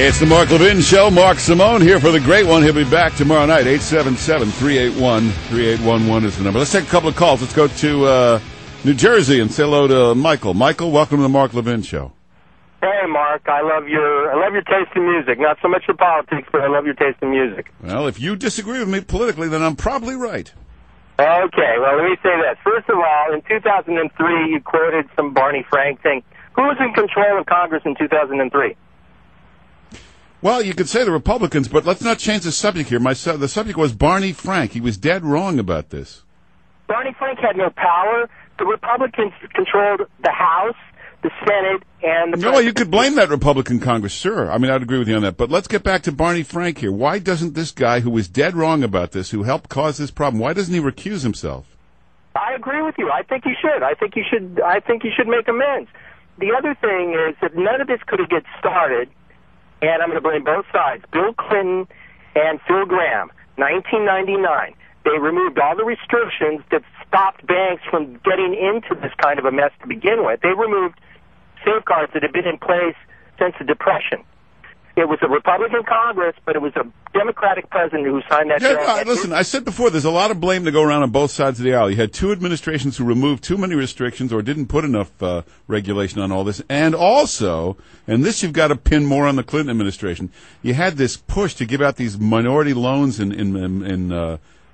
It's the Mark Levin Show. Mark Simone here for the great one. He'll be back tomorrow night. 877-381-3811 is the number. Let's take a couple of calls. Let's go to New Jersey and say hello to Michael. Michael, welcome to the Mark Levin Show. Hey, Mark. I love your taste in music. Not so much for politics, but I love your taste in music. Well, if you disagree with me politically, then I'm probably right. Okay. Well, let me say this. First of all, in 2003, you quoted some Barney Frank thing. Who was in control of Congress in 2003? Well, you could say the Republicans, but let's not change the subject here. The subject was Barney Frank. He was dead wrong about this. Barney Frank had no power. The Republicans controlled the House, the Senate, and the President. No, you could blame that Republican Congress, sure. I mean, I'd agree with you on that. But let's get back to Barney Frank here. Why doesn't this guy who was dead wrong about this, who helped cause this problem, why doesn't he recuse himself? I agree with you. I think he should. I think he should make amends. The other thing is that none of this could have get started, and I'm going to blame both sides, Bill Clinton and Phil Gramm, 1999. They removed all the restrictions that stopped banks from getting into this kind of a mess to begin with. They removed safeguards that had been in place since the Depression. It was a Republican Congress, but it was a Democratic president who signed that bill. Listen, I said before, there's a lot of blame to go around on both sides of the aisle. You had two administrations who removed too many restrictions or didn't put enough regulation on all this. And also, and this you've got to pin more on the Clinton administration, you had this push to give out these minority loans in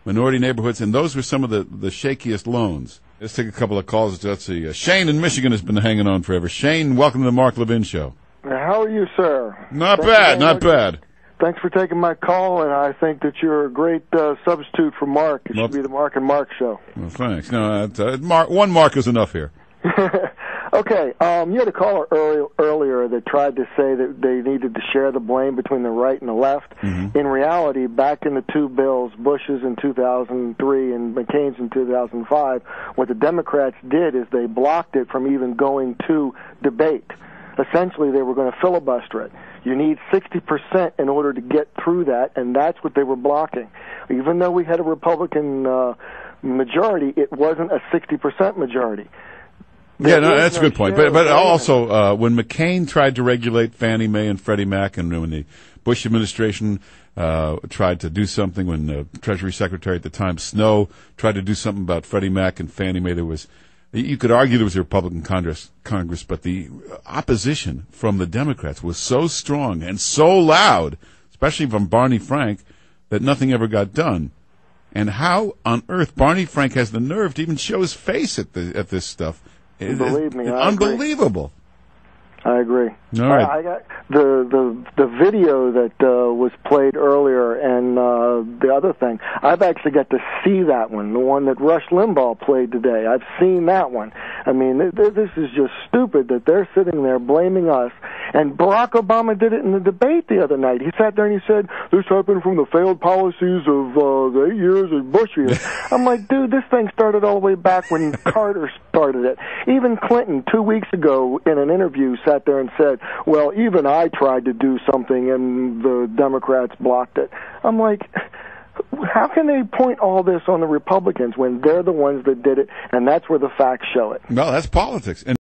minority neighborhoods, and those were some of the shakiest loans. Let's take a couple of calls. Let's see. Shane in Michigan has been hanging on forever. Shane, welcome to the Mark Levin Show. How are you, sir? Not bad. Thanks for taking my call, and I think that you're a great substitute for Mark. It should be the Mark and Mark Show. Well, thanks. No, one Mark is enough here. Okay, you had a caller earlier that tried to say that they needed to share the blame between the right and the left. Mm-hmm. In reality, back in the two bills, Bush's in 2003 and McCain's in 2005, what the Democrats did is they blocked it from even going to debate. Essentially, they were going to filibuster it. You need 60% in order to get through that, and that's what they were blocking. Even though we had a Republican majority, it wasn't a 60% majority. Yeah, no, that's a good point. But also, when McCain tried to regulate Fannie Mae and Freddie Mac, and when the Bush administration tried to do something, when the Treasury Secretary at the time, Snow, tried to do something about Freddie Mac and Fannie Mae, you could argue there was a Republican Congress, but the opposition from the Democrats was so strong and so loud, especially from Barney Frank, that nothing ever got done. And how on earth Barney Frank has the nerve to even show his face at this stuff? Believe me, unbelievable. I agree. All right. I got the video that was played earlier, and the other thing, I've actually got to see that one, the one that Rush Limbaugh played today. I've seen that one. I mean, this is just stupid that they're sitting there blaming us. And Barack Obama did it in the debate the other night. He sat there and he said, this happened from the failed policies of the 8 years of Bush years. I'm like, dude, this thing started all the way back when Carter started it. Even Clinton, 2 weeks ago, in an interview, sat there and said, well, even I tried to do something and the Democrats blocked it. I'm like, how can they point all this on the Republicans when they're the ones that did it, and that's where the facts show it? Well, that's politics.